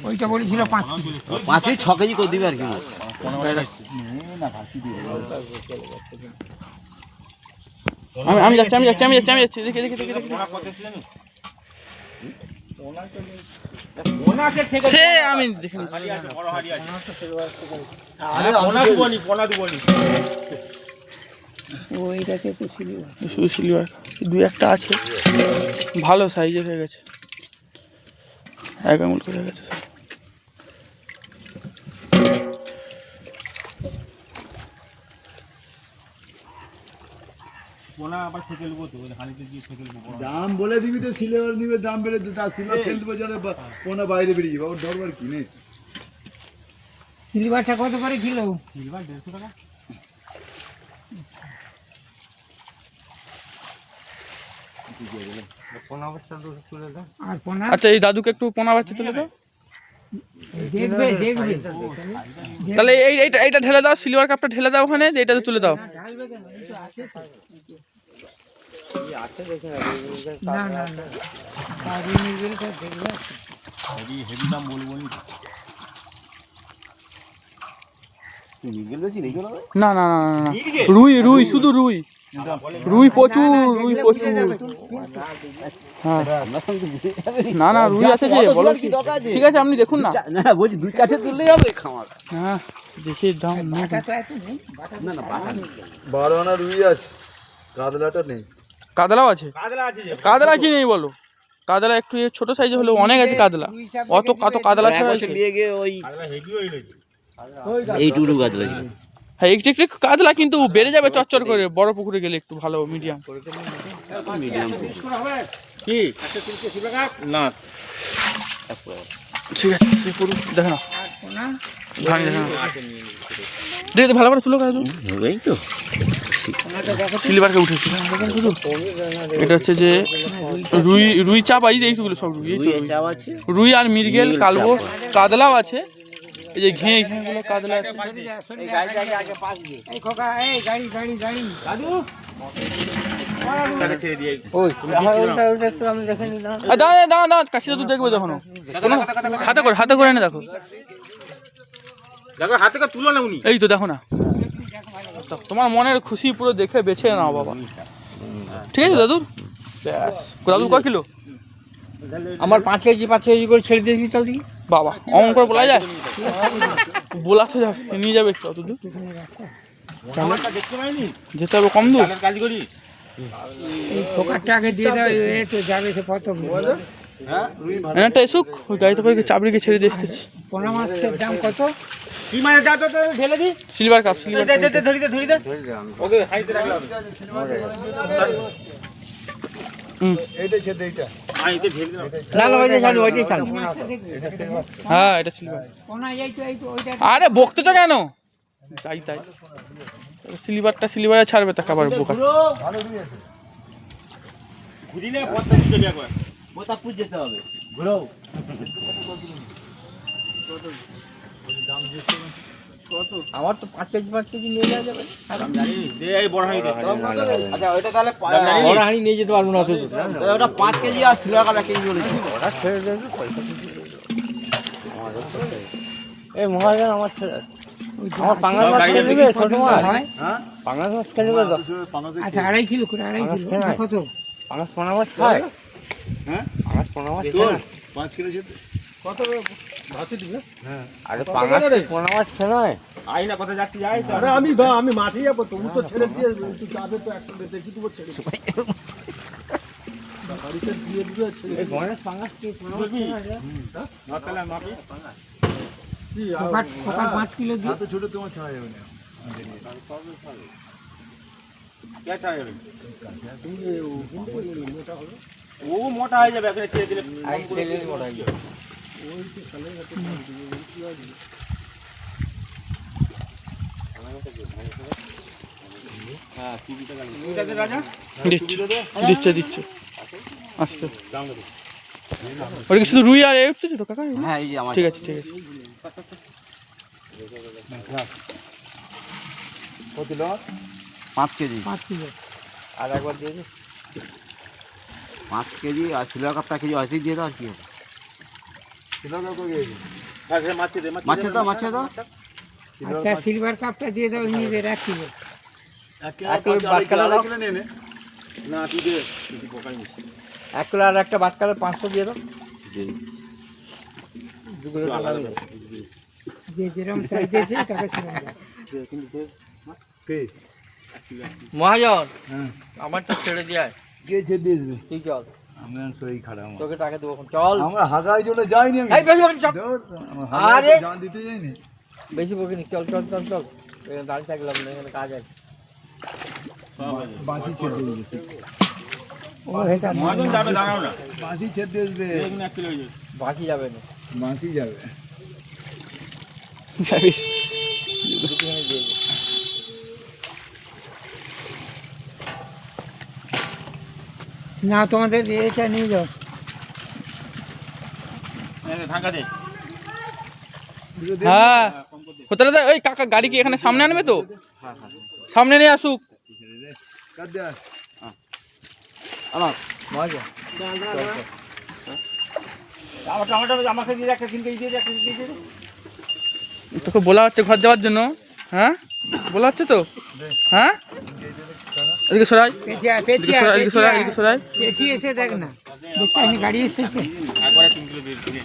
ওইটা বলেছিল 5 KG. 6 KG করে দিবে আর কি। আমি যাচ্ছি দেখি সে আমি দেখে ওইটাতে তো শুধু সিলভার দুই একটা আছে, ভালো সাইজের হয়ে গেছে, 1 আঙুল করে গেছে। দাম বলে দিবি তো, সিলেবার নিবে, দাম বেড়ে তার সিলভার ফেল দেবো, জানে পোনা বাইরে বেরিয়ে যাবে, ওর ধরবার কি নেই। সিলভারটা কত করে কিলো? সিলভার 150 টাকা। আচ্ছা এই দাদুকে একটু পোনা বাচ্চা তুলে দাও। দেখবে তাহলে এইটা ঢেলে দাও, সিলভার কাপটা ঢেলে দাও ওখানে, যে এটা তুলে দাও। না না না, না না না না, রুই শুধু রুই প্রচুর, হ্যাঁ না না রুই আছে যে, বলো ঠিক আছে আপনি দেখুন না। না বলছি 2-4টে তুললেই হবে খামার। হ্যাঁ দেখি দাম। না না 12 আনা রুই আছে, কাতলাটা নেই। কাতলাও আছে? কাতলা কি নেই বলো? কাতলা একটু ছোট সাইজে হলেও অনেক আছে কাতলা, অত কাতলা ছাড়া আছে ওই এইটুকু কাতলা ছিল। হ্যাঁ একটু কাতলা, কিন্তু বেড়ে যাবে চচ্চর করে, বড় পুকুরে গেলে একটু ভালো মিডিয়াম কি না ঠিক আছে। দেখে না দেখে ভালো করে তুলো কাজু, সিলভারকে উঠেছি। এটা হচ্ছে যে রুই চাপ আছে, এইগুলো সব রুই আর মৃগেল, কালবো, কাতলাও আছে। এই যে ঘিয়ে গুলো কাতলা আছে। দাঁড়া কাশিটা তুই দেখবে, দেখো হাতে করে এনে দেখো, এই তো দেখো না, তোমার মনের খুশি পুরো দেখে বেছে নাও বাবা। ঠিক আছে দাদুর, ব্যাস। দাদুর কয় কিলো? আমার 5 কেজি করে ছেড়ে দিয়েছি, চল দিই বাবা। অমন করে বলা যায়? বলাতে যাবে, নিয়ে যাবে একটু অত দূর যেতে হবে, কম দূর। এই ফোকারটা আগে দিয়ে দাও, এই তো যাবে সে কত বলো। একটা এসুক, ওই গাড়িতে করে চাবড়িকে ছেড়ে দিয়ে এসতেছি। পোনা মাছের দাম কত? কি মাছ দাও তো ঢেলে দি। সিলভার কাপ, ধরি দে ওকে হাইতে রাখো। এইটা ছেড়ে এইটা হাইতে ঢেলে দাও। লাল ওইটা চালু, ওইটাই চালু। হ্যাঁ এটা সিলভার। পোনা এই তো ওইটা। আরে বকতে তো কেন, তাই সিলভারে ছাড়বে তা খাবার বোকা। ঘুরিলে পথটা দিতে যাবে, পথটা পুজ যেতে হবে, ঘুরো। আমার তো 5 কেজি নিয়ে যাওয়া যাবে। দাম জানিস দে, এই বড় হাঁড়ি দে। আচ্ছা ওইটা তাহলে বড় হাঁড়ি নিয়ে যেতে পারবো না তো। ওটা 5 কেজি আর সিলভার কাপ 1 কেজি বলেছি। ওটা ছেড়ে দেবে, পয়সা এই মহাজন আমার ছেড়ে, আমার পাঙ্গাস মাছ নেবে, ছোট মাছ। হ্যাঁ পাঙ্গাস মাছ খেলে নেবে। আচ্ছা 2.5 কিলো করে, 2.5 কিলো কত? পাঙ্গাস পোনা মাছ খায়? হ্যাঁ পাঙ্গাস পোনা মাছ তোর খায়? 5 কিলো ছেড়ে কত ভাসি দিবে? হ্যাঁ, আরে পাঙ্গাস পোনা মাছ খেয়ে নয়। আই না কথা যাচ্ছি যাই। আরে আমি মাঠে যাবো, তুমি তো ছেড়ে দিয়ে তুই যাবে তো, একটা দেখি তুমি ছেড়ে বাড়িতে দিয়ে দিবে ছেড়ে। এই গণেশ পাঙ্গাস কি পোনা মাছ খেয়ে নয় রে? মাতালা মাপি কি ফোকার 5 কিলো দিয়ে। এত ছোট তোমার ছাড়া যাবে না। কে চাই যাবে? ও মোটা হয়ে যাবে, এখানে ছেড়ে দিলে আই ছেলে মোটা হয়ে যাবে। হ্যাঁ টিভিতে গেল ওইটাতে রাজা দিচ্ছে আচ্ছা। ওটা কি শুধু রুই আর এই উঠতেছে তো কাকা? হ্যাঁ এই যে আমার ঠিক আছে কত লো? 5 কেজি 5 কিলো আর একবার দিয়ে দে। 5 কেজি আর সিলভার কাপটা কেজি 80 দিয়ে দাও, কি হবে? মাছে দাও মাছে দাও আচ্ছা সিলভার কাপটা দিয়ে দাও নিজের 1 কিলো। এক কিলো বাটকালা দাও না তুই দে 1 কিলো আর একটা বাটকালা 500 দিয়ে দাও যে যেরকম সাইজ আছে তাকে সেরকম দাও। মহাজন হ্যাঁ আমারটা ছেড়ে দিয়ে কে ছেড়ে দিয়ে দেবে তুই চল আমি আর শরীর খারাপ আমার। তোকে টাকা দেবো চল আমরা হাগায় চলে যাইনি আমি এই বেশি বকিনি চল ধুর, আমার হাগায় আরে! তো জান দিতে যাইনি বেশি বকিনি চল চল চল চল এখানে দাঁড়িয়ে থাকলাম না এখানে কাজ আছে বাঁশি ছেড়ে দিয়ে দিয়েছে ও এটা মহাজন যাবে দাঁড়াও না বাঁশি ছেড়ে দিয়ে দেবে এখানে 1 কিলো হয়ে যাবে বাকি যাবে না বাঁশি যাবে দুটোখানি দিয়ে দে। না তোমাদের এটা নিয়ে যাও। ঢাকা দে হ্যাঁ কোথায় দাদা ওই কাকা গাড়ি কি এখানে সামনে আনবে তো সামনে নিয়ে আসুক কাট দে আমার মহাজন টমেটো আমাকে দিয়ে একটা কিনতে দিয়ে একটা দিয়ে দে তোকে বলা হচ্ছে ঘর যাওয়ার জন্য হ্যাঁ বলা হচ্ছে তো হ্যাঁ এদিকে সরাই পেঁচিয়া এদিকে সরাই এদিকে সরাই এদিকে সরাই পেঁচিয়ে এসে দেখ না দেখতে আমি গাড়ি এসেছে একবারে 3 কিলো দিয়ে